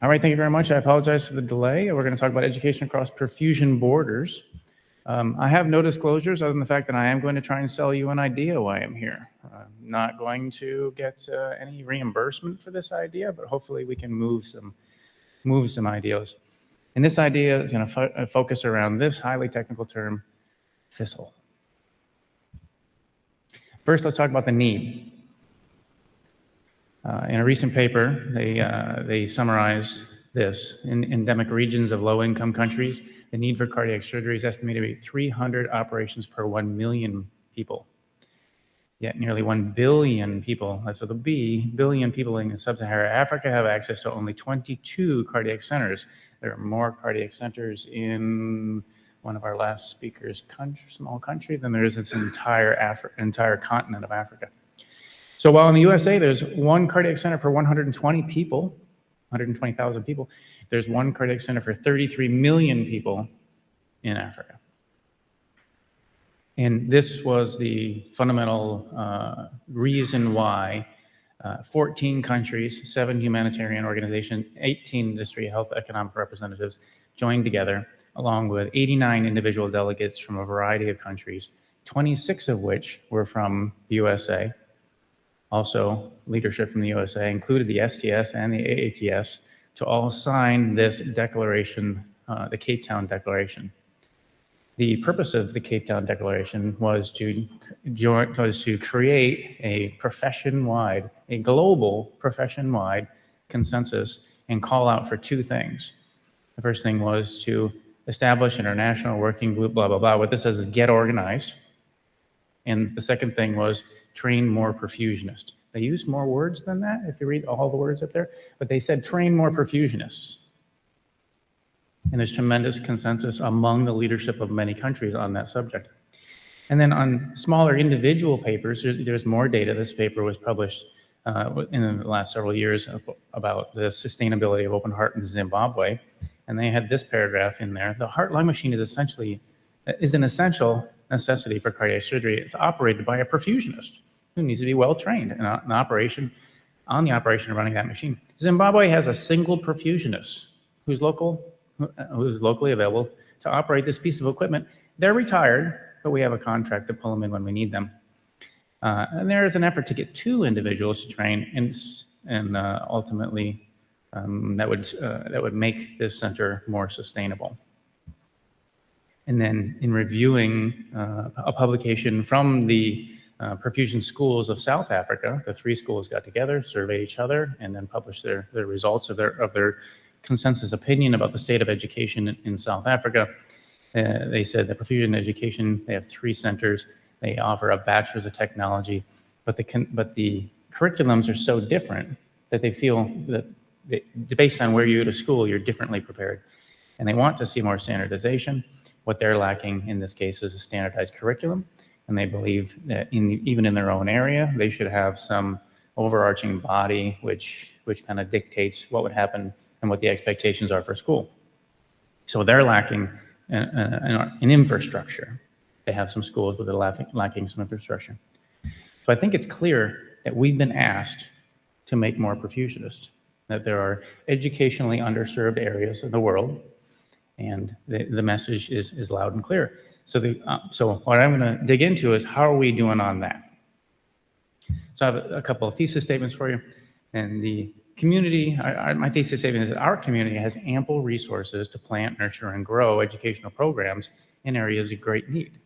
All right, thank you very much. I apologize for the delay. We're going to talk about education across perfusion borders. I have no disclosures other than the fact that I am going to try and sell you an idea why I'm here. I'm not going to get any reimbursement for this idea, but hopefully we can move some ideas. And this idea is going to focus around this highly technical term, FISL. First, let's talk about the need. In a recent paper, they summarized this. In endemic regions of low-income countries, the need for cardiac surgery is estimated to be 300 operations per 1 million people. Yet nearly 1 billion people, that's with a B, billion people in sub-Saharan Africa have access to only 22 cardiac centers. There are more cardiac centers in one of our last speakers' small country than there is in this entire continent of Africa. So while in the USA there's one cardiac center per 120 people, 120,000 people, there's one cardiac center for 33 million people in Africa. And this was the fundamental reason why 14 countries, 7 humanitarian organizations, 18 industry, health, economic representatives joined together, along with 89 individual delegates from a variety of countries, 26 of which were from the USA. Also, leadership from the USA included the STS and the AATS to all sign this declaration, the Cape Town Declaration. The purpose of the Cape Town Declaration was to create a profession-wide, a global profession-wide consensus and call out for 2 things. The first thing was to establish an international working group, blah, blah, blah. What this says is get organized. And the second thing was train more perfusionists. They used more words than that, if you read all the words up there, but they said train more perfusionists. And there's tremendous consensus among the leadership of many countries on that subject. And then on smaller individual papers, there's more data. This paper was published in the last several years about the sustainability of open heart in Zimbabwe. And they had this paragraph in there. The heart-lung machine is an essential necessity for cardiac surgery. It's operated by a perfusionist who needs to be well trained in the operation of running that machine. Zimbabwe has a single perfusionist who's locally available to operate this piece of equipment. They're retired, but we have a contract to pull them in when we need them. And there is an effort to get 2 individuals to train, and ultimately that would make this center more sustainable. And then in reviewing a publication from the perfusion schools of South Africa, the 3 schools got together, surveyed each other, and then published their results of their consensus opinion about the state of education in South Africa. They said that perfusion education, they have 3 centers. They offer a bachelor's of technology, but the curriculums are so different that they feel that based on where you go to school, you're differently prepared. And they want to see more standardization. What they're lacking in this case is a standardized curriculum, and they believe that even in their own area, they should have some overarching body which kind of dictates what would happen and what the expectations are for school. So they're lacking an infrastructure. They have some schools, but they're lacking some infrastructure. So I think it's clear that we've been asked to make more perfusionists, that there are educationally underserved areas of the world, and the message is loud and clear. So what I'm going to dig into is how are we doing on that? So I have a couple of thesis statements for you. And the community, my thesis statement is that our community has ample resources to plant, nurture, and grow educational programs in areas of great need.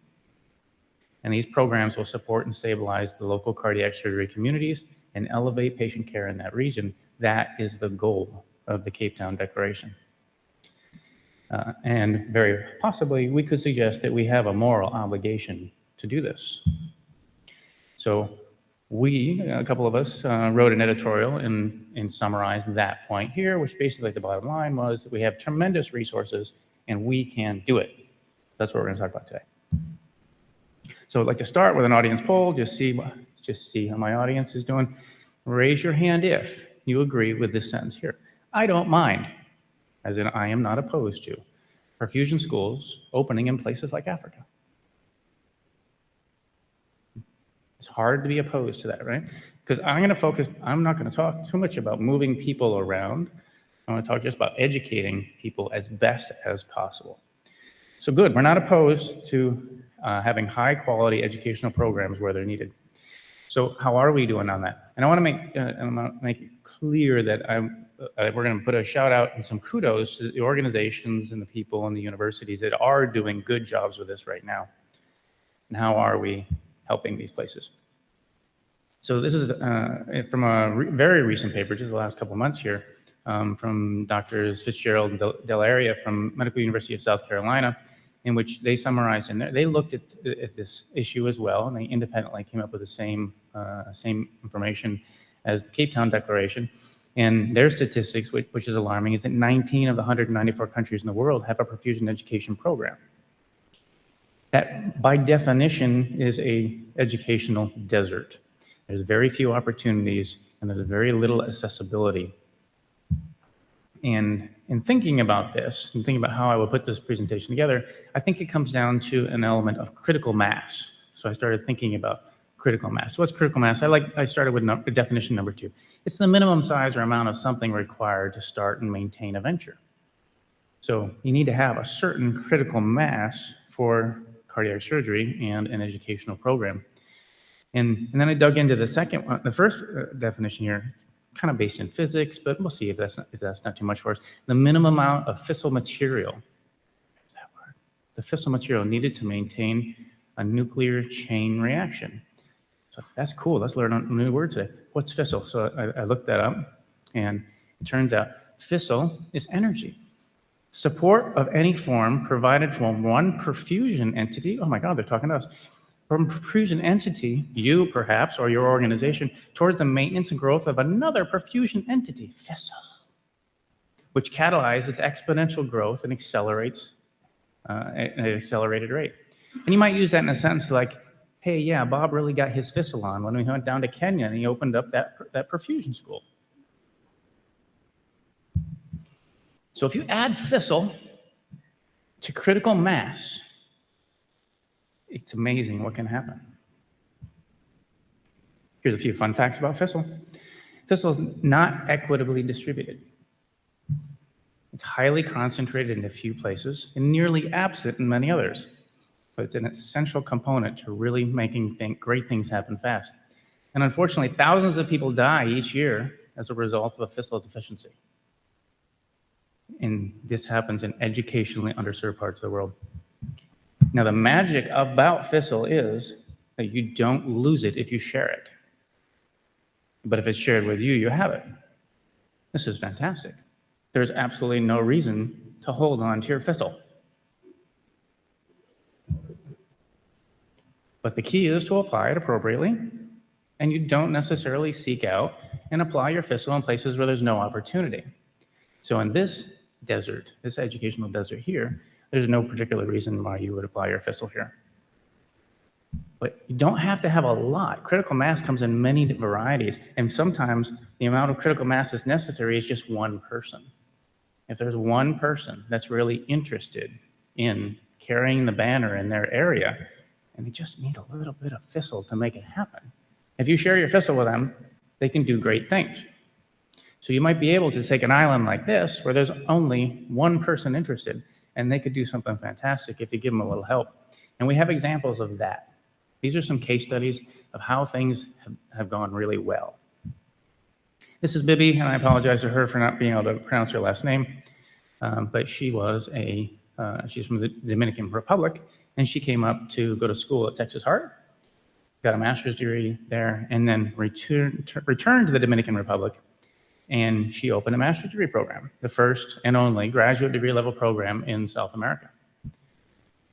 And these programs will support and stabilize the local cardiac surgery communities and elevate patient care in that region. That is the goal of the Cape Town Declaration. And very possibly, we could suggest that we have a moral obligation to do this. So a couple of us, wrote an editorial and summarized that point here, which basically the bottom line was that we have tremendous resources and we can do it. That's what we're going to talk about today. So I'd like to start with an audience poll, just see how my audience is doing. Raise your hand if you agree with this sentence here. I don't mind, as in I am not opposed to, perfusion schools opening in places like Africa. It's hard to be opposed to that, right? Because I'm not going to talk too much about moving people around. I want to talk just about educating people as best as possible. So good, we're not opposed to having high quality educational programs where they're needed. So how are we doing on that? And I want to make it clear that we're going to put a shout out and some kudos to the organizations and the people and the universities that are doing good jobs with this right now. And how are we helping these places? So this is from a very recent paper, just the last couple of months here, from Drs. Fitzgerald and Delaria from Medical University of South Carolina, in which they summarized, and they looked at this issue as well, and they independently came up with the same information as the Cape Town Declaration. And their statistics, which is alarming, is that 19 of the 194 countries in the world have a perfusion education program. That, by definition, is a educational desert. There's very few opportunities, and there's very little accessibility. And in thinking about this, and thinking about how I would put this presentation together, I think it comes down to an element of critical mass. So I started thinking about critical mass. So what's critical mass? I started with definition number 2. It's the minimum size or amount of something required to start and maintain a venture. So you need to have a certain critical mass for cardiac surgery and an educational program. And then I dug into the second one, the first definition here. It's kind of based in physics, but we'll see if that's not too much for us. The minimum amount of fissile material, what's that word? The fissile material needed to maintain a nuclear chain reaction. So that's cool. Let's learn a new word today. What's fissile? So I looked that up, and it turns out fissile is energy. Support of any form provided from one perfusion entity. Oh my God, they're talking to us. From perfusion entity, you perhaps, or your organization, towards the maintenance and growth of another perfusion entity, fissile, which catalyzes exponential growth and accelerates at an accelerated rate. And you might use that in a sense like, hey, yeah, Bob really got his fissile on when we went down to Kenya and he opened up that perfusion school. So if you add fissile to critical mass, it's amazing what can happen. Here's a few fun facts about fissile. Fissile is not equitably distributed. It's highly concentrated in a few places and nearly absent in many others. But it's an essential component to really making great things happen fast. And unfortunately, thousands of people die each year as a result of a fissile deficiency. And this happens in educationally underserved parts of the world. Now, the magic about fissile is that you don't lose it if you share it. But if it's shared with you, you have it. This is fantastic. There's absolutely no reason to hold on to your fissile. But the key is to apply it appropriately, and you don't necessarily seek out and apply your fissile in places where there's no opportunity. So in this desert, this educational desert here, there's no particular reason why you would apply your fissile here. But you don't have to have a lot. Critical mass comes in many varieties, and sometimes the amount of critical mass that's necessary is just one person. If there's one person that's really interested in carrying the banner in their area, and they just need a little bit of fissile to make it happen. If you share your fissile with them, they can do great things. So you might be able to take an island like this, where there's only one person interested, and they could do something fantastic if you give them a little help. And we have examples of that. These are some case studies of how things have gone really well. This is Bibi, and I apologize to her for not being able to pronounce her last name, but she was she's from the Dominican Republic, and she came up to go to school at Texas Heart, got a master's degree there, and then returned to the Dominican Republic, and she opened a master's degree program, the first and only graduate degree level program in South America.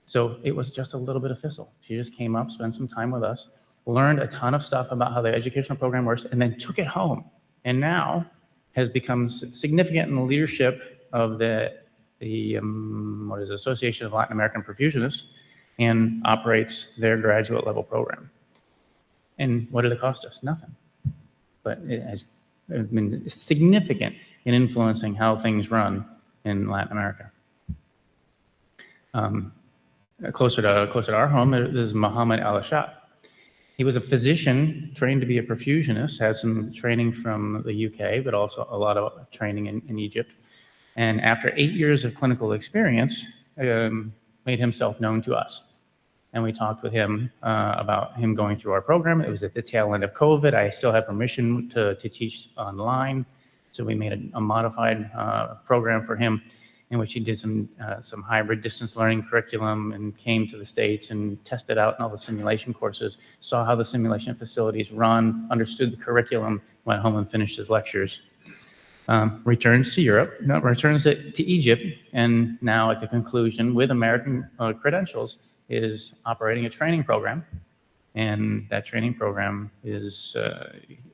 So it was just a little bit of fissile. She just came up, spent some time with us, learned a ton of stuff about how the educational program works, and then took it home, and now has become significant in the leadership of the Association of Latin American Perfusionists, and operates their graduate level program. And what did it cost us? Nothing. But it has been significant in influencing how things run in Latin America. Closer to our home, there's Muhammad Al-Ashad. He was a physician trained to be a perfusionist, had some training from the UK, but also a lot of training in Egypt. And after 8 years of clinical experience, made himself known to us. And we talked with him about him going through our program. It was at the tail end of COVID. I still had permission to teach online. So we made a modified program for him in which he did some hybrid distance learning curriculum and came to the States and tested out in all the simulation courses, saw how the simulation facilities run, understood the curriculum, went home and finished his lectures. Returns to Europe, returns to Egypt, and now at the conclusion, with American credentials, is operating a training program. And that training program is,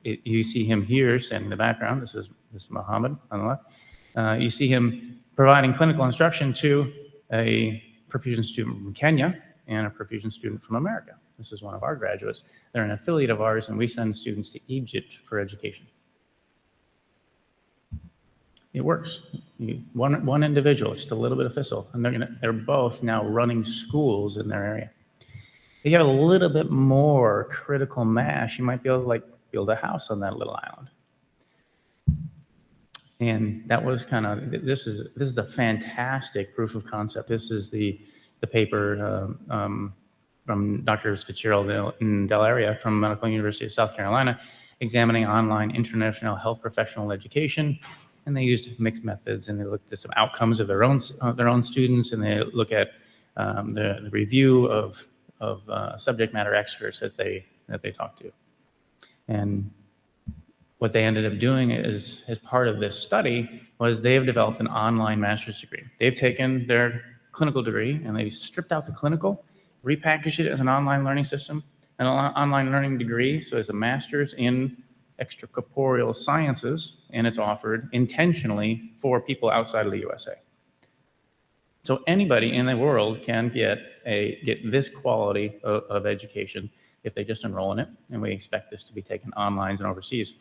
you see him here standing in the background. This is Mohammed on the left. You see him providing clinical instruction to a perfusion student from Kenya and a perfusion student from America. This is one of our graduates. They're an affiliate of ours, and we send students to Egypt for education. It works. One individual, just a little bit of FISL, and they're both now running schools in their area. If you have a little bit more critical mass, you might be able to build a house on that little island. And that was kind of, this is a fantastic proof of concept. This is the paper from Dr. Fitzgerald in Del Area from Medical University of South Carolina, examining online international health professional education. And they used mixed methods, and they looked at some outcomes of their own students, and they look at the review of subject matter experts that they talked to. And what they ended up doing is, as part of this study, was they have developed an online master's degree. They've taken their clinical degree and they've stripped out the clinical, repackaged it as an online learning system, an online learning degree, so it's a master's in extracorporeal sciences, and it's offered intentionally for people outside of the USA. So anybody in the world can get this quality of education if they just enroll in it, and we expect this to be taken online and overseas.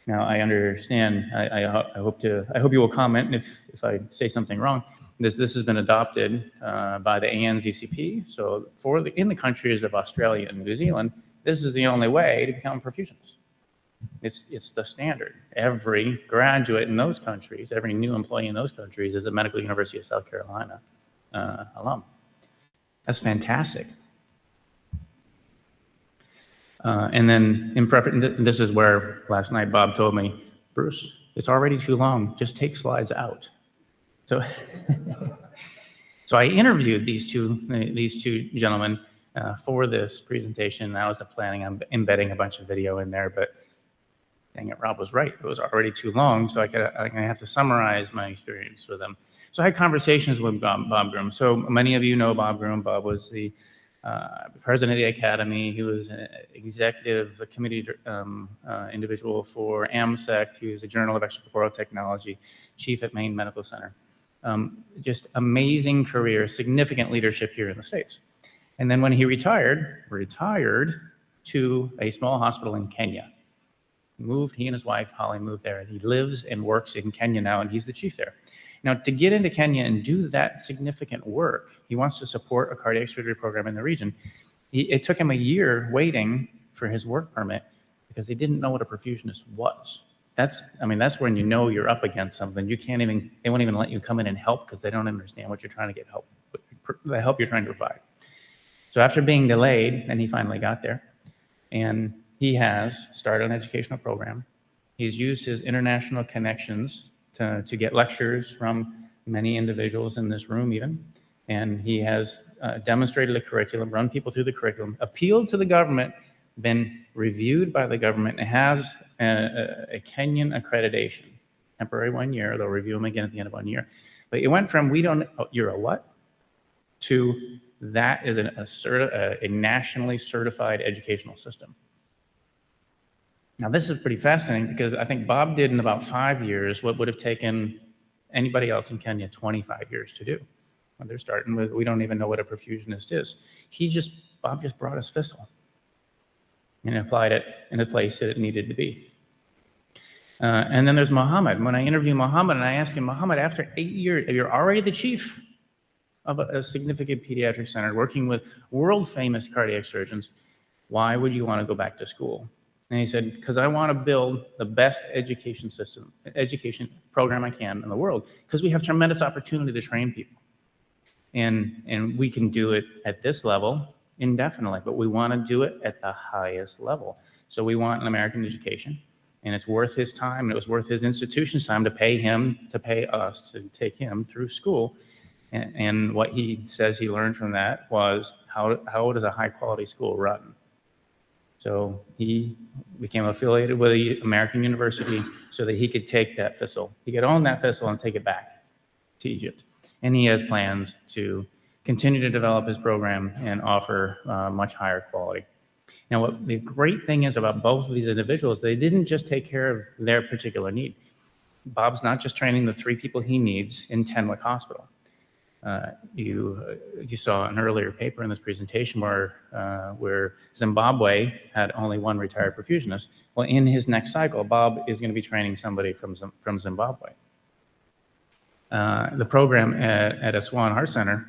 Now, I understand, I hope you will comment if I say something wrong. This has been adopted by the ANZCP, so in the countries of Australia and New Zealand, this is the only way to become perfusionists. It's the standard. Every graduate in those countries, every new employee in those countries is a Medical University of South Carolina alum. That's fantastic. And then this is where last night Bob told me, Bruce, it's already too long. Just take slides out. So, so I interviewed these two gentlemen for this presentation. I was planning on embedding a bunch of video in there, but dang it, Rob was right. It was already too long, so I have to summarize my experience with them. So I had conversations with Bob Groom. So many of you know Bob Groom. Bob was the president of the academy. He was an executive committee individual for AMSEC. He was the Journal of Extracorporeal Technology, chief at Maine Medical Center. Just amazing career, significant leadership here in the States. And then when he retired to a small hospital in Kenya. He and his wife, Holly, moved there. He lives and works in Kenya now, and he's the chief there. Now, to get into Kenya and do that significant work, he wants to support a cardiac surgery program in the region. It took him a year waiting for his work permit because they didn't know what a perfusionist was. That's when you know you're up against something. They won't even let you come in and help because they don't understand what you're trying to get help, the help you're trying to provide. So after being delayed, and he finally got there, and he has started an educational program. He's used his international connections to get lectures from many individuals in this room even. And he has demonstrated a curriculum, run people through the curriculum, appealed to the government, been reviewed by the government, and has a Kenyan accreditation. Temporary 1 year, they'll review him again at the end of 1 year. But it went from you're a what? To that is a nationally certified educational system. Now, this is pretty fascinating because I think Bob did in about 5 years what would have taken anybody else in Kenya 25 years to do. When they're starting with, we don't even know what a perfusionist is. Bob just brought us FISL and applied it in a place that it needed to be. And then there's Mohammed. When I interview Mohammed and I ask him, Mohammed, after 8 years, you're already the chief of a significant pediatric center working with world famous cardiac surgeons. why would you want to go back to school? And he said, because I want to build the best education program I can in the world, because we have tremendous opportunity to train people. And we can do it at this level indefinitely, but we want to do it at the highest level. So we want an American education, and it's worth his time, and it was worth his institution's time to pay him, to pay us to take him through school. And what he says he learned from that was how does a high quality school run? So he became affiliated with the American University so that he could take that thistle. He could own that thistle and take it back to Egypt. And he has plans to continue to develop his program and offer much higher quality. Now, what the great thing is about both of these individuals, they didn't just take care of their particular need. Bob's not just training the 3 people he needs in Tenwek Hospital. You saw an earlier paper in this presentation where Zimbabwe had only 1 retired perfusionist. Well, in his next cycle, Bob is going to be training somebody from Zimbabwe. The program at Aswan Heart Center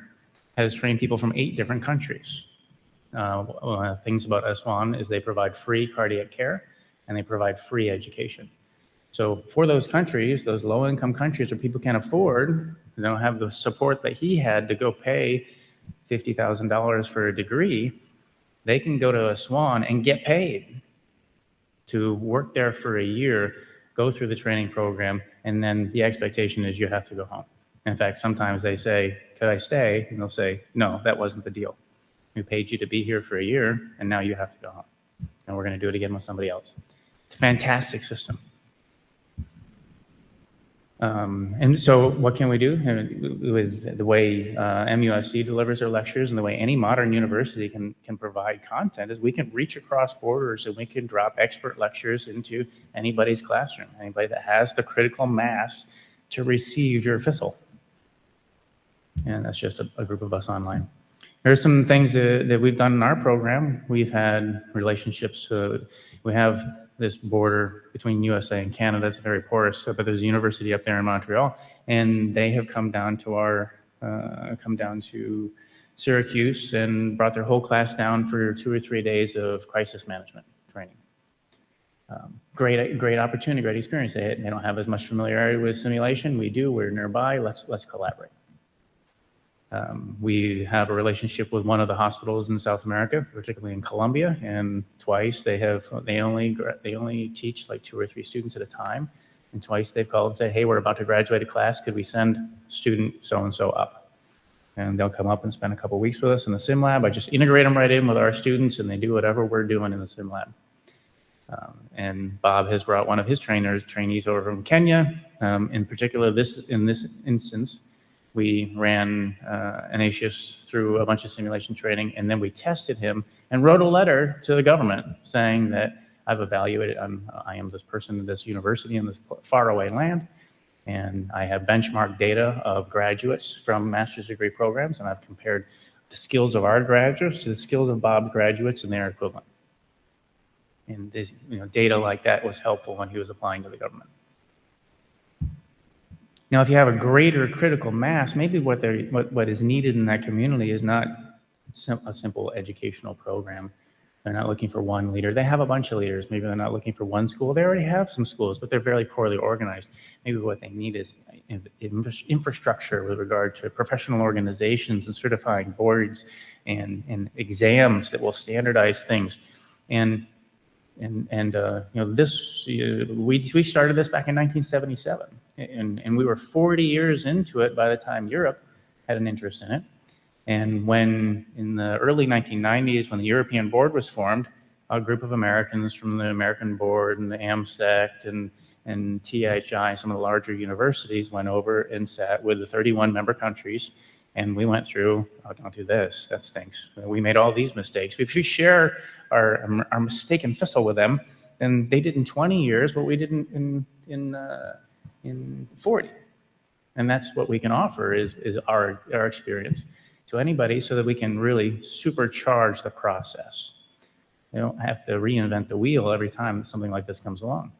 has trained people from 8 different countries. One of the things about Aswan is they provide free cardiac care and they provide free education. So for those countries, those low-income countries where people can't afford, they don't have the support that he had to go pay $50,000 for a degree, they can go to Aswan and get paid to work there for a year, go through the training program, and then the expectation is you have to go home. In fact, sometimes they say, could I stay? And they'll say, no, that wasn't the deal. We paid you to be here for a year, and now you have to go home. And we're going to do it again with somebody else. It's a fantastic system. And so what can we do? With the way MUSC delivers their lectures and the way any modern university can provide content is we can reach across borders and we can drop expert lectures into anybody's classroom, anybody that has the critical mass to receive your thistle. And that's just a group of us online. There's some things that we've done in our program. We've had relationships. We have this border between USA and Canada. It's very porous, but there's a university up there in Montreal, and they have come down to Syracuse and brought their whole class down for 2 or 3 days of crisis management training. Great opportunity, great experience. They don't have as much familiarity with simulation. We do. We're nearby. Let's collaborate. We have a relationship with one of the hospitals in South America, particularly in Colombia, and twice they only teach like 2 or 3 students at a time, and twice they've called and said, hey, we're about to graduate a class, could we send student so-and-so up? And they'll come up and spend a couple weeks with us in the sim lab. I just integrate them right in with our students, and they do whatever we're doing in the sim lab. And Bob has brought one of his trainees over from Kenya. In particular, in this instance, we ran Ignatius through a bunch of simulation training, and then we tested him and wrote a letter to the government saying that I've evaluated, I am this person in this university in this faraway land, and I have benchmarked data of graduates from master's degree programs, and I've compared the skills of our graduates to the skills of Bob's graduates and their equivalent. And this, data like that was helpful when he was applying to the government. Now, if you have a greater critical mass, maybe what is needed in that community is not a simple educational program. They're not looking for one leader. They have a bunch of leaders. Maybe they're not looking for one school. They already have some schools, but they're very poorly organized. Maybe what they need is infrastructure with regard to professional organizations and certifying boards and exams that will standardize things. We started this back in 1977, and we were 40 years into it by the time Europe had an interest in it. And when, in the early 1990s, when the European board was formed, a group of Americans from the American board and the AMSECT and THI, some of the larger universities, went over and sat with the 31 member countries, and we went through, oh, don't do this, that stinks. We made all these mistakes. If we share our mistaken thistle with them, then they did in 20 years what we did in 40. And that's what we can offer is our experience to anybody so that we can really supercharge the process. You don't have to reinvent the wheel every time something like this comes along.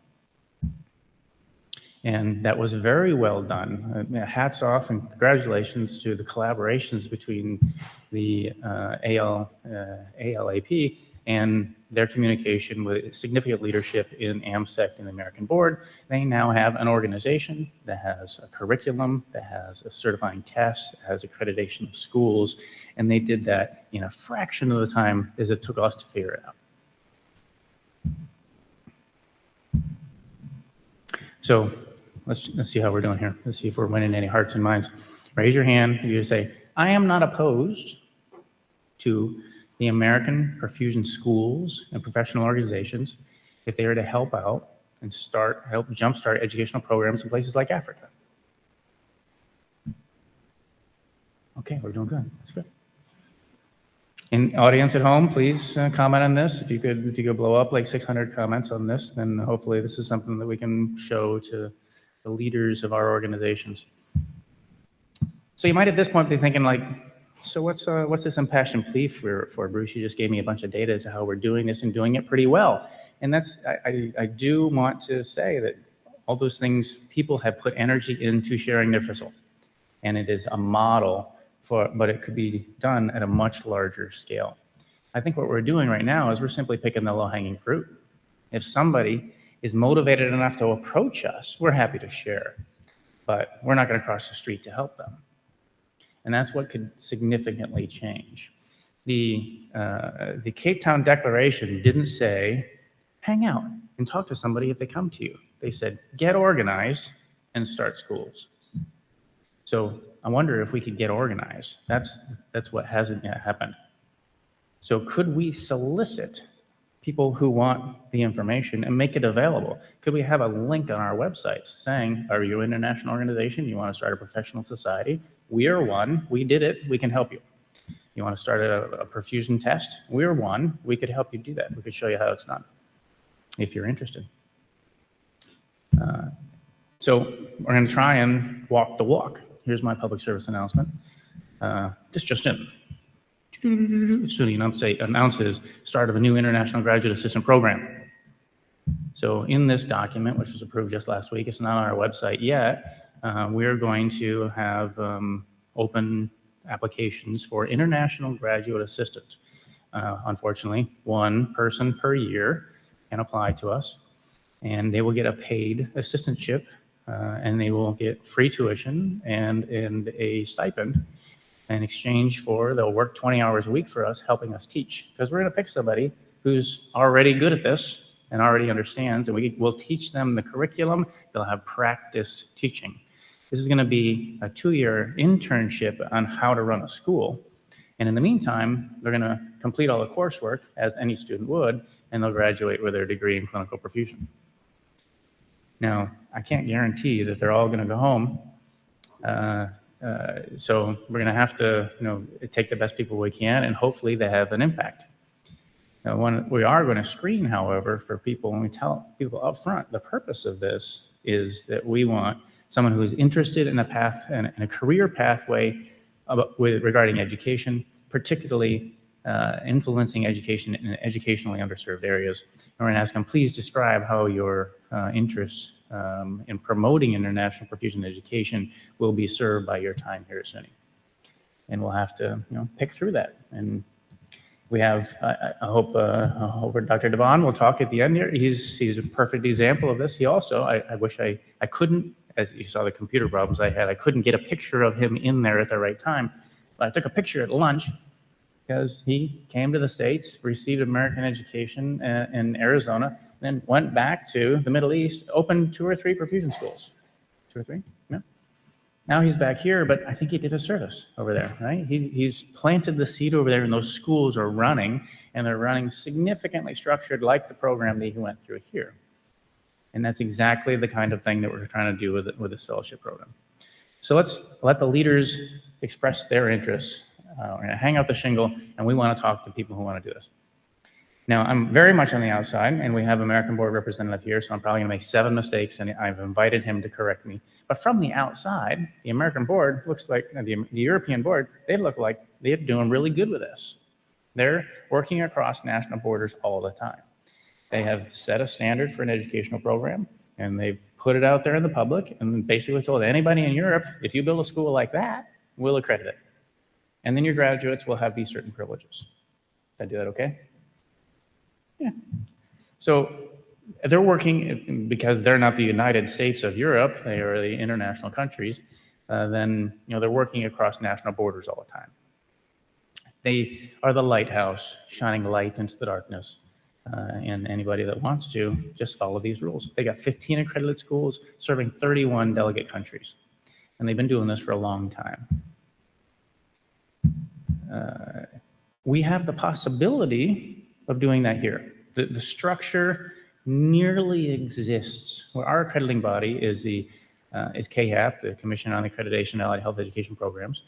And that was very well done. Hats off and congratulations to the collaborations between the ALAP and their communication with significant leadership in AMSEC and the American Board. They now have an organization that has a curriculum, that has a certifying test, that has accreditation of schools, and they did that in a fraction of the time as it took us to figure it out. So let's see how we're doing here. Let's see if we're winning any hearts and minds. Raise your hand if you say, I am not opposed to the American perfusion schools and professional organizations if they are to help out and help jumpstart educational programs in places like Africa. Okay, we're doing good. That's good. And audience at home, please comment on this. If you could blow up like 600 comments on this, then hopefully this is something that we can show to the leaders of our organizations. So you might at this point be thinking like, so what's this impassioned plea for, Bruce? You just gave me a bunch of data as to how we're doing this and doing it pretty well. And that's, I do want to say that all those things, people have put energy into sharing their FISL. And it is a model but it could be done at a much larger scale. I think what we're doing right now is we're simply picking the low-hanging fruit. If somebody is motivated enough to approach us, we're happy to share, but we're not going to cross the street to help them. And that's what could significantly change. The Cape Town Declaration didn't say, hang out and talk to somebody if they come to you. They said, get organized and start schools. So I wonder if we could get organized. That's what hasn't yet happened. So could we solicit people who want the information and make it available? Could we have a link on our websites saying, are you an international organization? You want to start a professional society? We are one. We did it. We can help you. You want to start a perfusion test? We're one. We could help you do that. We could show you how it's done if you're interested. So we're going to try and walk the walk. Here's my public service announcement. This just in. SUNY and Upstate announces start of a new international graduate assistant program. So in this document, which was approved just last week, it's not on our website yet, we're going to have open applications for international graduate assistants. Unfortunately, one person per year can apply to us, and they will get a paid assistantship, and they will get free tuition and a stipend in exchange for they'll work 20 hours a week for us, helping us teach. Because we're going to pick somebody who's already good at this and already understands, and we'll teach them the curriculum. They'll have practice teaching. This is going to be a 2-year internship on how to run a school. And in the meantime, they're going to complete all the coursework, as any student would, and they'll graduate with their degree in clinical perfusion. Now, I can't guarantee that they're all going to go home. So we're going to have to, take the best people we can, and hopefully they have an impact. Now, we are going to screen, however, for people, and we tell people up front, the purpose of this is that we want someone who is interested in a path and a career pathway regarding education, particularly influencing education in educationally underserved areas. And we're going to ask them, please describe how your interests in promoting international perfusion education will be served by your time here at SUNY. And we'll have to, pick through that. And we have, I hope Dr. Devon will talk at the end here. He's a perfect example of this. He also, I wish I couldn't, as you saw the computer problems I had, I couldn't get a picture of him in there at the right time. But I took a picture at lunch because he came to the States, received American education in Arizona, then went back to the Middle East, opened 2 or 3 perfusion schools. 2 or 3? Yeah. Now he's back here, but I think he did a service over there, right? He's planted the seed over there, and those schools are running, and they're running significantly structured like the program that he went through here. And that's exactly the kind of thing that we're trying to do with this fellowship program. So let's let the leaders express their interests. We're going to hang out the shingle, and we want to talk to people who want to do this. Now, I'm very much on the outside, and we have American Board representative here, so I'm probably going to make 7 mistakes, and I've invited him to correct me. But from the outside, the American Board looks like, the European Board, they look like they're doing really good with this. They're working across national borders all the time. They have set a standard for an educational program, and they've put it out there in the public, and basically told anybody in Europe, if you build a school like that, we'll accredit it. And then your graduates will have these certain privileges. Did I do that okay? Yeah. So they're working, because they're not the United States of Europe, they are the international countries, then they're working across national borders all the time. They are the lighthouse shining light into the darkness. And anybody that wants to just follow these rules. They got 15 accredited schools serving 31 delegate countries. And they've been doing this for a long time. We have the possibility of doing that here. The structure nearly exists. Well, our accrediting body is CAHAP, the Commission on the Accreditation of Allied Health Education Programs.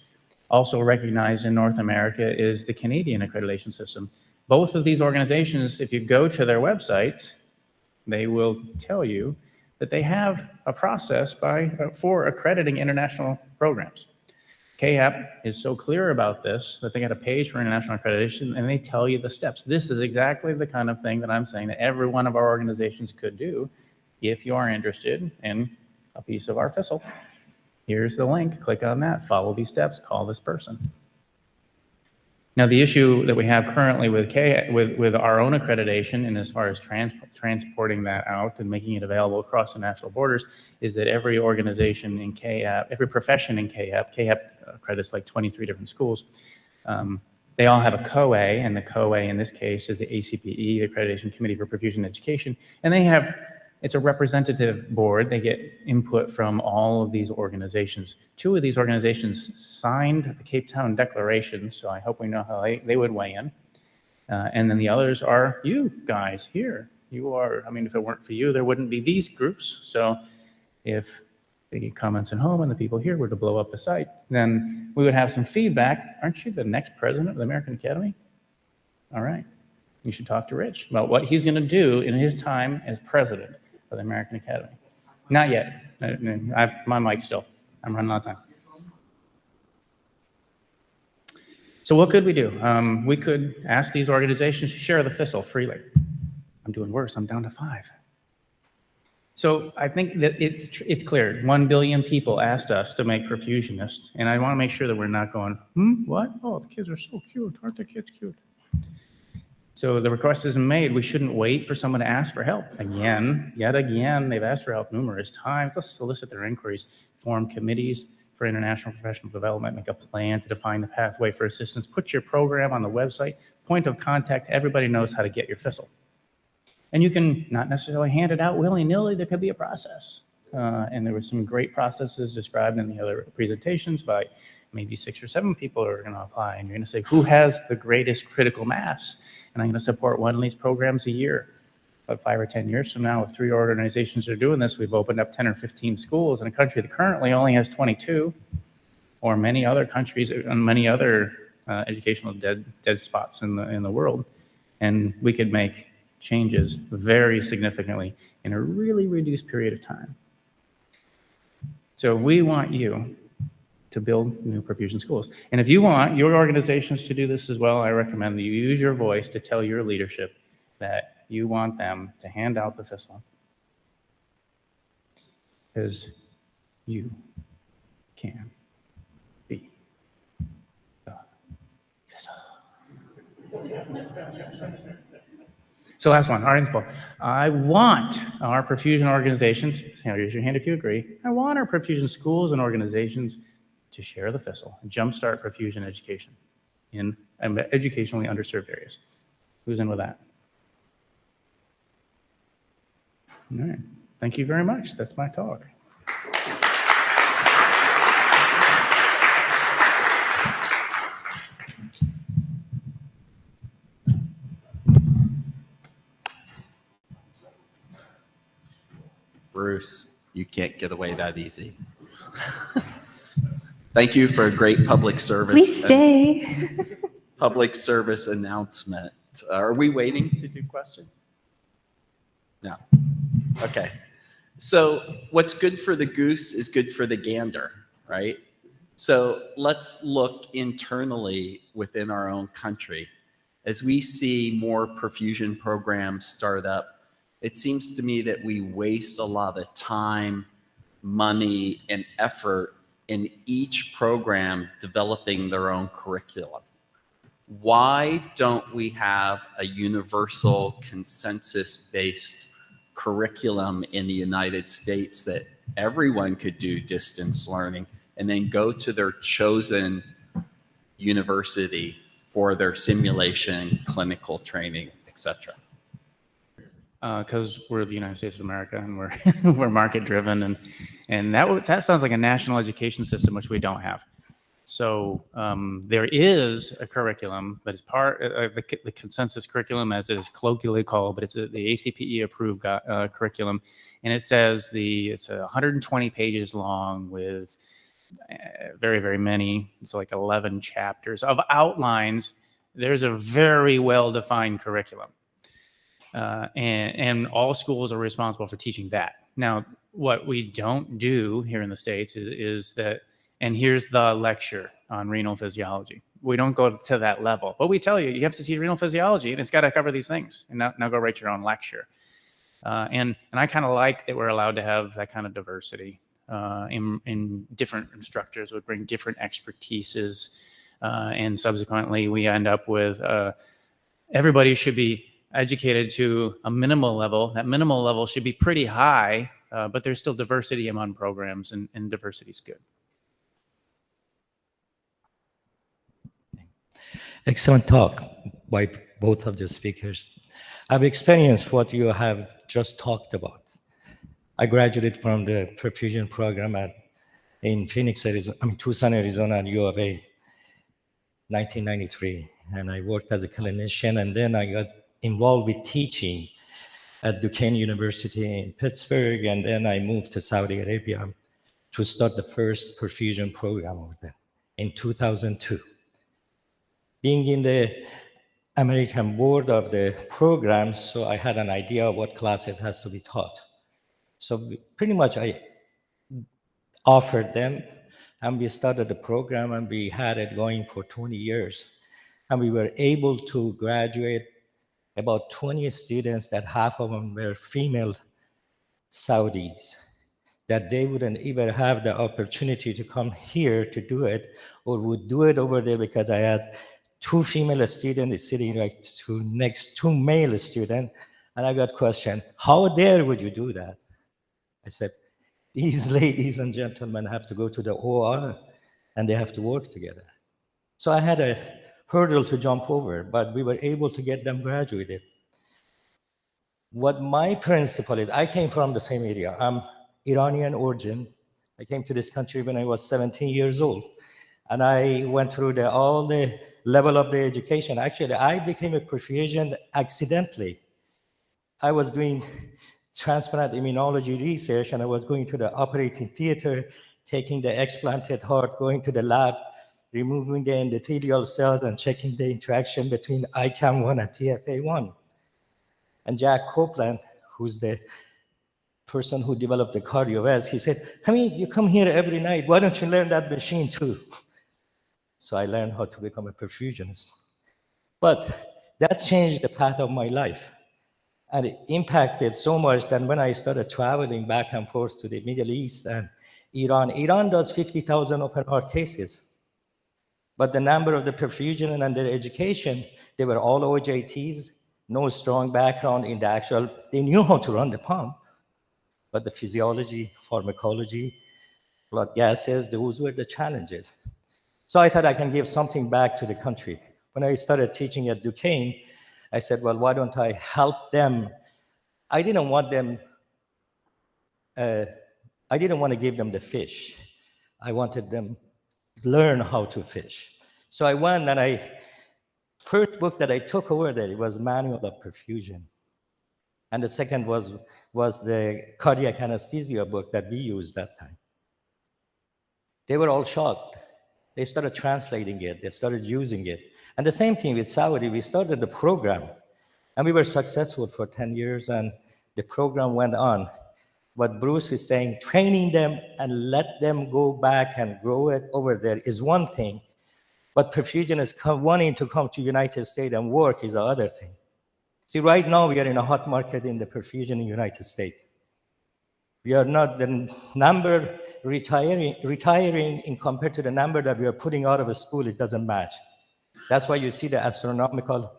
Also recognized in North America is the Canadian accreditation system. Both of these organizations, if you go to their website, they will tell you that they have a process for accrediting international programs. CAHAP is so clear about this that they got a page for international accreditation, and they tell you the steps. This is exactly the kind of thing that I'm saying that every one of our organizations could do if you are interested in a piece of our FISL. Here's the link. Click on that. Follow these steps. Call this person. Now, the issue that we have currently with our own accreditation, and as far as transporting that out and making it available across the national borders, is that every organization in CAHAP, every profession in CAHAP accredits like 23 different schools, they all have a COA, and the COA in this case is the ACPE, the Accreditation Committee for Perfusion Education, and it's a representative board. They get input from all of these organizations. 2 of these organizations signed the Cape Town Declaration, so I hope we know how they would weigh in. And then the others are you guys here. You are, if it weren't for you, there wouldn't be these groups. So if the comments at home and the people here were to blow up the site, then we would have some feedback. Aren't you the next president of the American Academy? All right. You should talk to Rich about what he's going to do in his time as president of the American Academy. Not yet. I have my mic still. I'm running out of time. So what could we do? We could ask these organizations to share the FISL freely. I'm doing worse. I'm down to 5. So I think that it's clear. 1 billion people asked us to make perfusionists, and I want to make sure that we're not going, what? Oh, the kids are so cute. Aren't the kids cute? So the request isn't made. We shouldn't wait for someone to ask for help. Yet again, they've asked for help numerous times. Let's solicit their inquiries, form committees for international professional development, make a plan to define the pathway for assistance, put your program on the website, point of contact. Everybody knows how to get your FISL. And you can not necessarily hand it out willy-nilly. There could be a process. And there were some great processes described in the other presentations by maybe 6 or 7 people who are going to apply. And you're going to say, who has the greatest critical mass? And I'm going to support one of these programs a year. But 5 or 10 years from now, if 3 organizations are doing this, we've opened up 10 or 15 schools in a country that currently only has 22, or many other countries and many other educational dead spots in the world. And we could make changes very significantly in a really reduced period of time. So we want you to build new perfusion schools. And if you want your organizations to do this as well, I recommend that you use your voice to tell your leadership that you want them to hand out the FISL. Because you can be the FISL. So last one, our inspo. I want our perfusion organizations, raise your hand if you agree, I want our perfusion schools and organizations to share the FISL and jumpstart perfusion education in educationally underserved areas. Who's in with that? All right. Thank you very much. That's my talk. Bruce, you can't get away that easy. Thank you for a great public service. Please stay. Public service announcement. Are we waiting to do questions? No. Okay. So what's good for the goose is good for the gander, right? So let's look internally within our own country. As we see more perfusion programs start up, it seems to me that we waste a lot of time, money, and effort in each program developing their own curriculum. why don't we have a universal consensus-based curriculum in the United States that everyone could do distance learning and then go to their chosen university for their simulation, clinical training, etc.? Because we're the United States of America and we're we're market driven, and that sounds like a national education system, which we don't have. So there is a curriculum, but it's part of the consensus curriculum, as it is colloquially called, but it's the ACPE approved curriculum, and it says it's 120 pages long with very, very many. It's like 11 chapters of outlines. There's a very well-defined curriculum. And all schools are responsible for teaching that. Now, what we don't do here in the States is that, and here's the lecture on renal physiology. We don't go to that level, but we tell you, you have to teach renal physiology and it's got to cover these things. And now go write your own lecture. And I kind of like that we're allowed to have that kind of diversity in different instructors would bring different expertises. And subsequently, we end up with everybody should be educated to a minimal level. That minimal level should be pretty high, but there's still diversity among programs, and diversity is good. Excellent talk by both of the speakers. I've experienced what you have just talked about. I graduated from the perfusion program in Phoenix, Arizona, Tucson, Arizona, at U of A, 1993. And I worked as a clinician, and then I got involved with teaching at Duquesne University in Pittsburgh, and then I moved to Saudi Arabia to start the first perfusion program over there in 2002. Being in the American board of the program, so I had an idea of what classes has to be taught. So pretty much I offered them, and we started the program, and we had it going for 20 years. And we were able to graduate about 20 students, that half of them were female Saudis, that they wouldn't even have the opportunity to come here to do it, or would do it over there, because I had 2 female students sitting right next to male students, and I got questioned, how dare would you do that? I said, these ladies and gentlemen have to go to the OR, and they have to work together. So I had a hurdle to jump over, but we were able to get them graduated. What my principle is, I came from the same area. I'm Iranian origin. I came to this country when I was 17 years old. And I went through all the level of the education. Actually, I became a perfusion accidentally. I was doing transplant immunology research, and I was going to the operating theater, taking the explanted heart, going to the lab, removing the endothelial cells and checking the interaction between ICAM1 and TFA1. And Jack Copeland, who's the person who developed the cardiovasc, he said, Hamid, you come here every night. Why don't you learn that machine too? So I learned how to become a perfusionist. But that changed the path of my life. And it impacted so much that when I started traveling back and forth to the Middle East and Iran does 50,000 open heart cases. But the number of the perfusion and their education, they were all OJTs, no strong background in the actual, they knew how to run the pump, but the physiology, pharmacology, blood gases, those were the challenges. So I thought I can give something back to the country. When I started teaching at Duquesne, I said, well, why don't I help them? I didn't want to give them the fish. I wanted them to learn how to fish. So I went, and first book that I took over there, it was Manual of Perfusion. And the second was the cardiac anesthesia book that we used that time. They were all shocked. They started translating it. They started using it. And the same thing with Saudi. We started the program, and we were successful for 10 years, and the program went on. What Bruce is saying, training them and let them go back and grow it over there is one thing, but perfusionists wanting to come to the United States and work is the other thing. See, right now we are in a hot market in the perfusion in the United States. We are not the number retiring in compared to the number that we are putting out of a school, it doesn't match. That's why you see the astronomical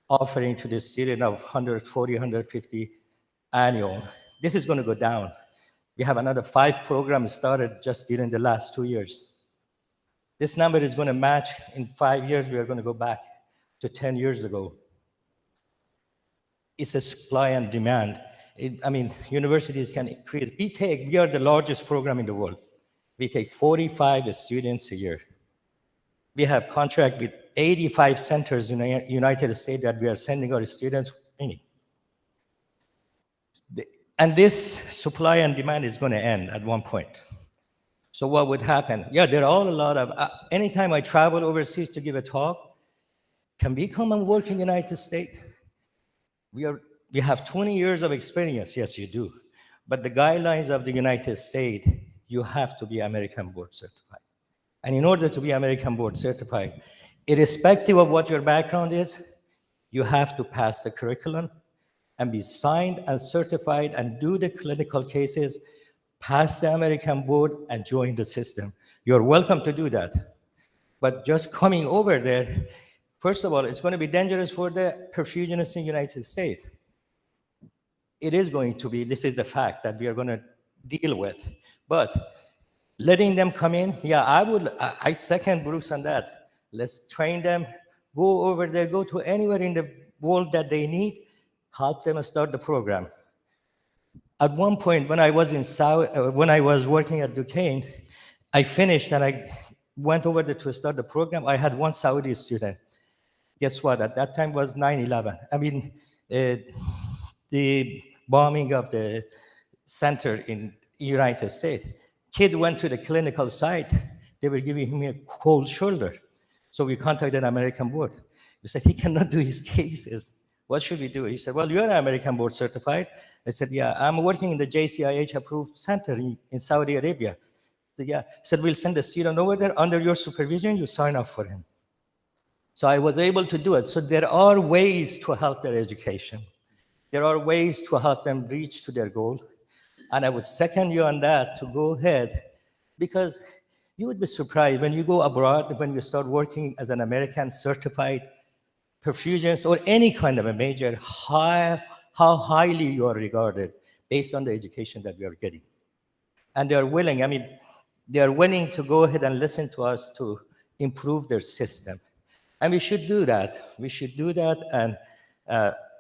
offering to the student of 140, 150 annual. This is going to go down. We have another 5 programs started just during the last 2 years. This number is going to match in 5 years. We are going to go back to 10 years ago. It's a supply and demand. Universities can increase. We are the largest program in the world. We take 45 students a year. We have contract with 85 centers in the United States that we are sending our students training. And this supply and demand is going to end at one point. So what would happen? Yeah, there are a lot of, anytime I travel overseas to give a talk, can we come and work in the United States? We have 20 years of experience. Yes, you do. But the guidelines of the United States, you have to be American board certified. And in order to be American board certified, irrespective of what your background is, you have to pass the curriculum and be signed and certified and do the clinical cases, pass the American board, and join the system. You're welcome to do that. But just coming over there, first of all, it's going to be dangerous for the perfusionists in the United States. It is going to be, this is the fact that we are going to deal with. But letting them come in, yeah, I second Bruce on that. Let's train them, go over there, go to anywhere in the world that they need, help them start the program. At one point, when I was working at Duquesne, I finished and I went over there to start the program. I had one Saudi student. Guess what? At that time was 9/11. The bombing of the center in the United States. Kid went to the clinical site. They were giving him a cold shoulder. So we contacted American board. We said, he cannot do his cases. What should we do? He said, well, you're an American board certified. I said, yeah, I'm working in the JCIH approved center in Saudi Arabia. So, yeah. He said, we'll send a student over there under your supervision. You sign up for him. So I was able to do it. So there are ways to help their education. There are ways to help them reach to their goal. And I would second you on that to go ahead, because you would be surprised when you go abroad, when you start working as an American certified perfusionist or any kind of a major, how highly you are regarded based on the education that we are getting. And they are willing, they are willing to go ahead and listen to us to improve their system. And we should do that. We should do that. And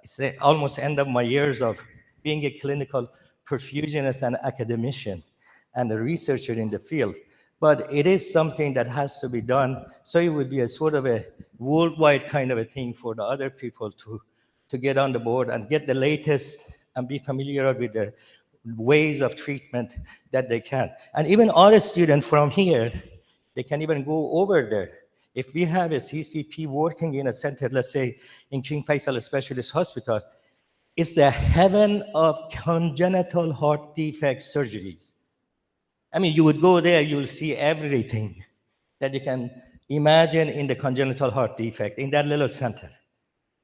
it's almost end of my years of being a clinical perfusionist and academician and a researcher in the field. But it is something that has to be done. So it would be a sort of a worldwide kind of a thing for the other people to get on the board and get the latest and be familiar with the ways of treatment that they can. And even our students from here, they can even go over there. If we have a CCP working in a center, let's say in King Faisal Specialist Hospital, it's the heaven of congenital heart defect surgeries. You would go there, you'll see everything that you can imagine in the congenital heart defect in that little center.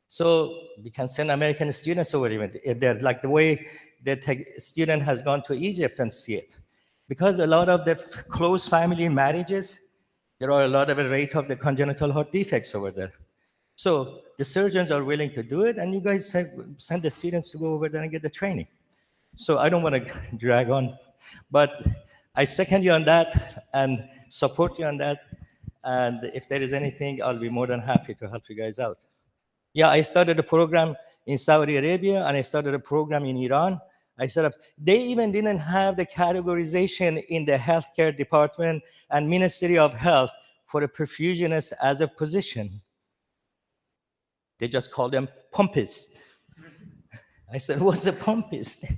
So we can send American students over even if they're like the way the student has gone to Egypt and see it. Because a lot of the close family marriages, there are a lot of a rate of the congenital heart defects over there. So the surgeons are willing to do it, and you guys send the students to go over there and get the training. So I don't want to drag on, but I second you on that and support you on that. And if there is anything, I'll be more than happy to help you guys out. Yeah, I started a program in Saudi Arabia, and I started a program in Iran. They even didn't have the categorization in the healthcare department and Ministry of Health for a perfusionist as a position. They just called them pumpist. I said, what's a pumpist?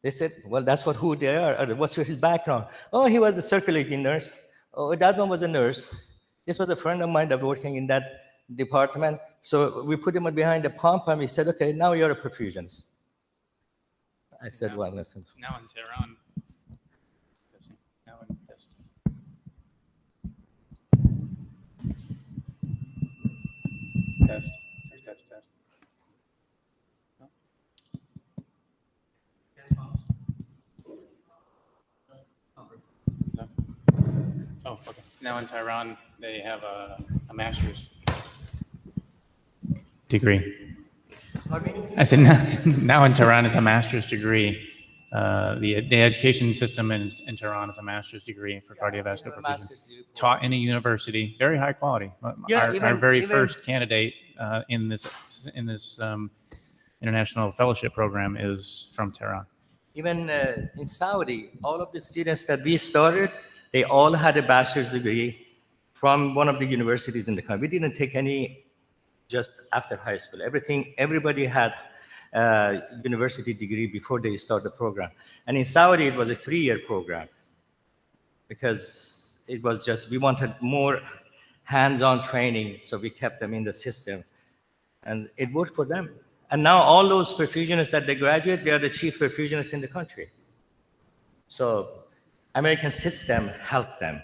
They said, well, that's who they are. What's his background? Oh, he was a circulating nurse. Oh, that one was a nurse. This was a friend of mine that was working in that department. So we put him behind the pump, and we said, okay, now you're a perfusionist. I said, well, listen. Now in Tehran. Now in test. Test. No? Oh, okay. Now in Tehran, they have a master's degree. Pardon me? I said now in Tehran it's a master's degree. The education system in Tehran is a master's degree for cardiovascular perfusion. Taught in a university, very high quality. Yeah, Our very even- first candidate in this international fellowship program is from Tehran. Even in Saudi, all of the students that we started, they all had a bachelor's degree from one of the universities in the country. We didn't take any just after high school. Everybody had a university degree before they start the program. And in Saudi, it was a 3-year program because it was just, we wanted more hands-on training, so we kept them in the system. And it worked for them. And now all those perfusionists that they graduate, they are the chief perfusionists in the country. So American system helped them.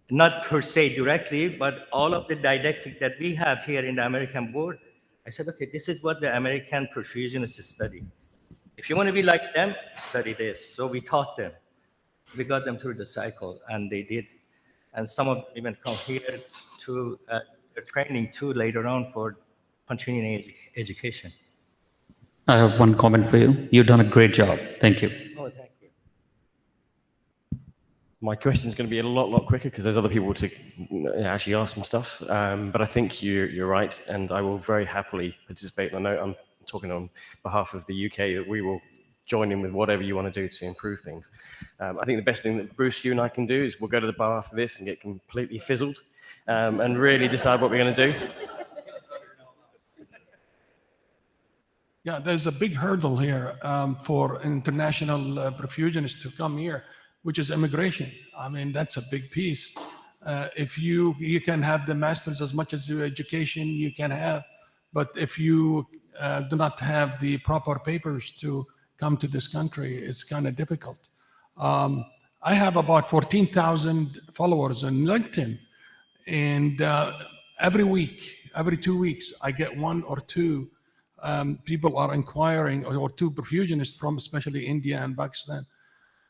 Not per se directly, but all of the didactic that we have here in the American board, I said, okay, this is what the American perfusionists study. If you want to be like them, study this. So we taught them. We got them through the cycle, and they did. And some of them even come here to training too later on for continuing education. I have one comment for you. You've done a great job. Thank you. Oh, thank you. My question is going to be a lot quicker because there's other people to actually ask some stuff. But I think you're right, and I will very happily participate. And I know I'm talking on behalf of the UK that we will join in with whatever you want to do to improve things. I think the best thing that Bruce, you and I can do is we'll go to the bar after this and get completely fizzled and really decide what we're going to do. Yeah, there's a big hurdle here for international perfusionists to come here, which is immigration. I mean, that's a big piece. If you can have the master's as much as your education you can have, but if you do not have the proper papers to come to this country, it's kind of difficult. I have about 14,000 followers on LinkedIn, and every week, every 2 weeks, I get 1 or 2 people are inquiring, or 2 perfusionists from especially India and Pakistan,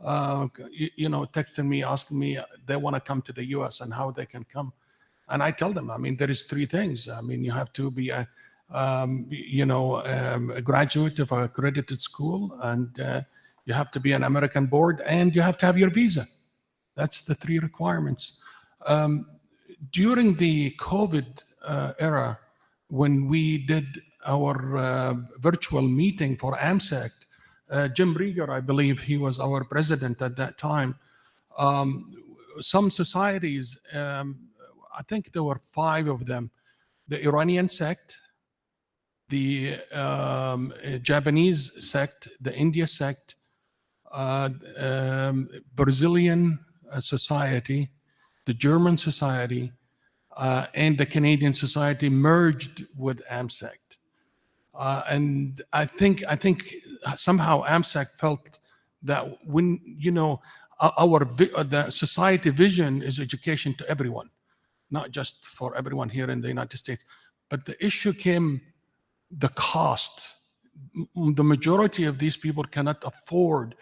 texting me, asking me they want to come to the US and how they can come. And I tell them, I mean, there is 3 things. I mean, you have to be a graduate of an accredited school, and you have to be an American board, and you have to have your visa. That's the 3 requirements. During the COVID era, when we did our virtual meeting for AMSEC, Jim Rieger, I believe he was our president at that time. Some societies, I think there were 5 of them, the Iranian sect, the Japanese sect, the India sect, Brazilian society, the German society, and the Canadian society merged with AMSEC. And I think somehow AMSEC felt that when, the society vision is education to everyone, not just for everyone here in the United States. But the issue came, the cost. The majority of these people cannot afford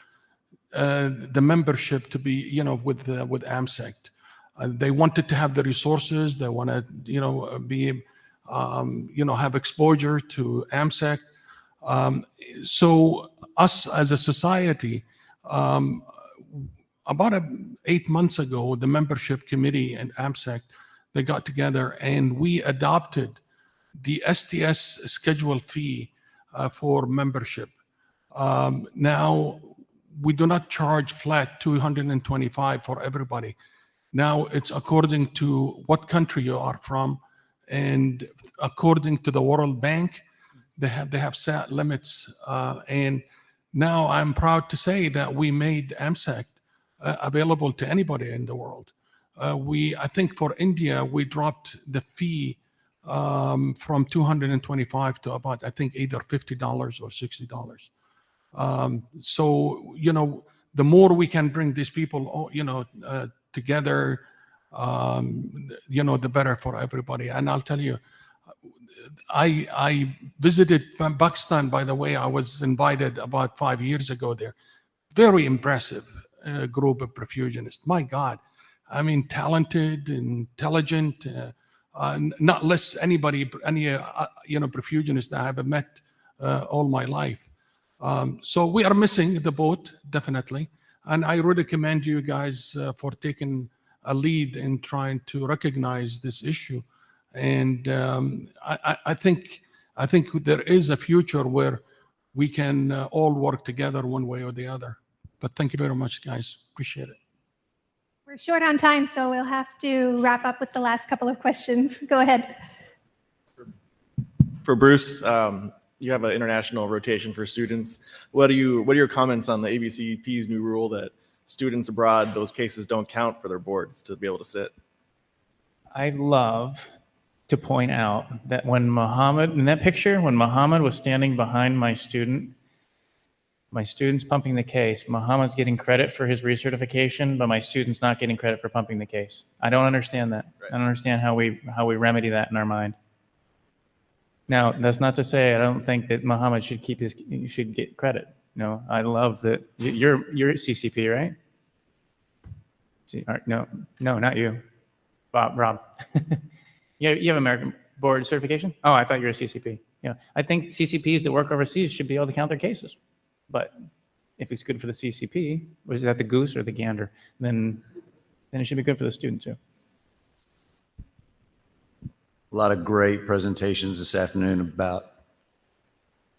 the membership to be, with AMSEC. They wanted to have the resources. They want to, be, have exposure to AMSEC. So us as a society, about 8 months ago, the membership committee and AMSEC, they got together and we adopted the STS schedule fee for membership. Now, we do not charge flat $225 for everybody. Now it's according to what country you are from, and according to the World Bank, they have set limits. And now I'm proud to say that we made AMSEC available to anybody in the world. I think for India, we dropped the fee from $225 to about, I think, either $50 or $60. So, the more we can bring these people, together, the better for everybody. And I'll tell you, I visited Pakistan, by the way. I was invited about 5 years ago there. Very impressive group of perfusionists. My God. I mean, talented, intelligent, not less anybody, any perfusionist that I have met all my life. So we are missing the boat, definitely. And I really commend you guys for taking a lead in trying to recognize this issue. And I think there is a future where we can all work together one way or the other. But thank you very much, guys. Appreciate it. We're short on time, so we'll have to wrap up with the last couple of questions. Go ahead. For Bruce, you have an international rotation for students. What are your comments on the ABCP's new rule that students abroad, those cases don't count for their boards to be able to sit? I love to point out that when Muhammad, in that picture, when Muhammad was standing behind my student's pumping the case, Muhammad's getting credit for his recertification, but my student's not getting credit for pumping the case. I don't understand that. Right. I don't understand how we remedy that in our mind. Now, that's not to say I don't think that Muhammad should get credit. No, I love that. You're CCP, right? No, not you. Rob. You have American board certification? Oh, I thought you were a CCP. Yeah, I think CCPs that work overseas should be able to count their cases. But if it's good for the CCP, was that the goose or the gander? Then it should be good for the student too. A lot of great presentations this afternoon about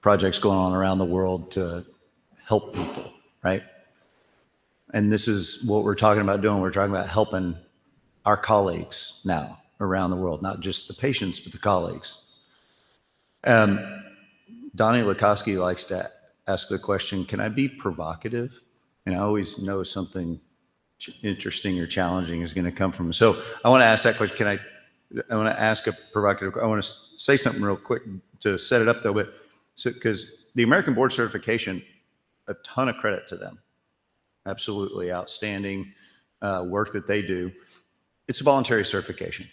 projects going on around the world to help people, right? And this is what we're talking about doing. We're talking about helping our colleagues now around the world, not just the patients, but the colleagues. Donnie Lukoski likes to ask the question, can I be provocative? And I always know something interesting or challenging is going to come from me. So I want to ask that question. I want to ask a provocative, I want to say something real quick to set it up though, but because the American Board Certification, a ton of credit to them. Absolutely outstanding work that they do. It's a voluntary certification.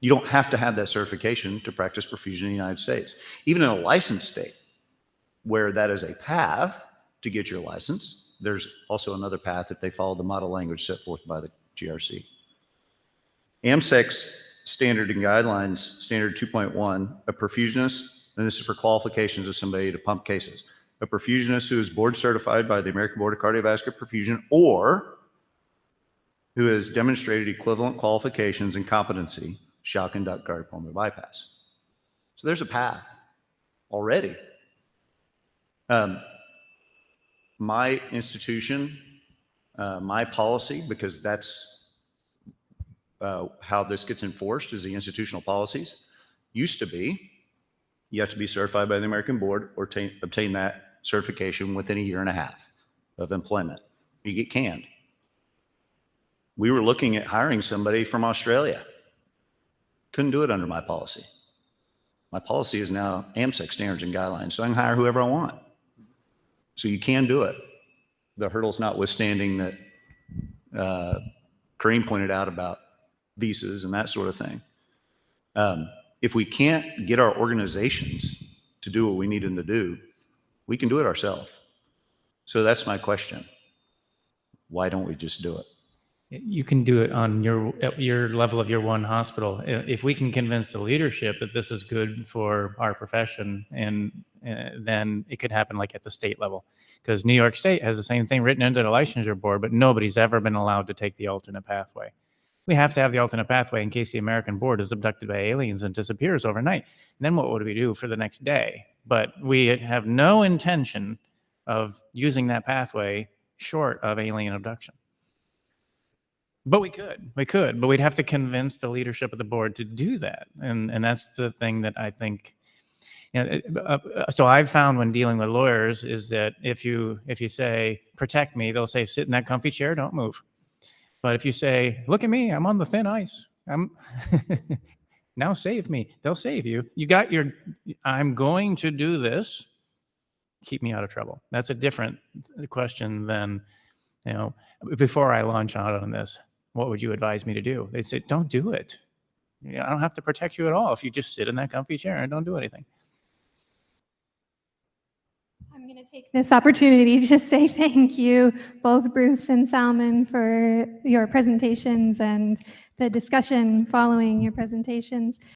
You don't have to have that certification to practice perfusion in the United States. Even in a licensed state, where that is a path to get your license, there's also another path if they follow the model language set forth by the GRC. AMSEC's standard and guidelines, standard 2.1, a perfusionist, and this is for qualifications of somebody to pump cases, a perfusionist who is board certified by the American Board of Cardiovascular Perfusion or who has demonstrated equivalent qualifications and competency shall conduct cardiopulmonary bypass. So there's a path already. My institution, my policy, because that's how this gets enforced, is the institutional policies, used to be you have to be certified by the American Board or obtain that certification within a year and a half of employment. You get canned. We were looking at hiring somebody from Australia. Couldn't do it under my policy. My policy is now AMSEC standards and guidelines, so I can hire whoever I want. So you can do it. The hurdles notwithstanding that Kareem pointed out about visas and that sort of thing. If we can't get our organizations to do what we need them to do, we can do it ourselves. So that's my question. Why don't we just do it? You can do it on your level of your one hospital. If we can convince the leadership that this is good for our profession, and then it could happen like at the state level, because New York State has the same thing written into the licensure board, but nobody's ever been allowed to take the alternate pathway. We have to have the alternate pathway in case the American board is abducted by aliens and disappears overnight. And then what would we do for the next day? But we have no intention of using that pathway short of alien abduction. But we could, but we'd have to convince the leadership of the board to do that. And that's the thing that I think, so I've found when dealing with lawyers is that if you say, protect me, they'll say, sit in that comfy chair, don't move. But if you say, look at me, I'm on the thin ice. Now save me, they'll save you. You got I'm going to do this, keep me out of trouble. That's a different question than, before I launch out on this, what would you advise me to do? They say, don't do it. I don't have to protect you at all if you just sit in that comfy chair and don't do anything. I'm going to take this opportunity to say thank you, both Bruce and Salman, for your presentations and the discussion following your presentations.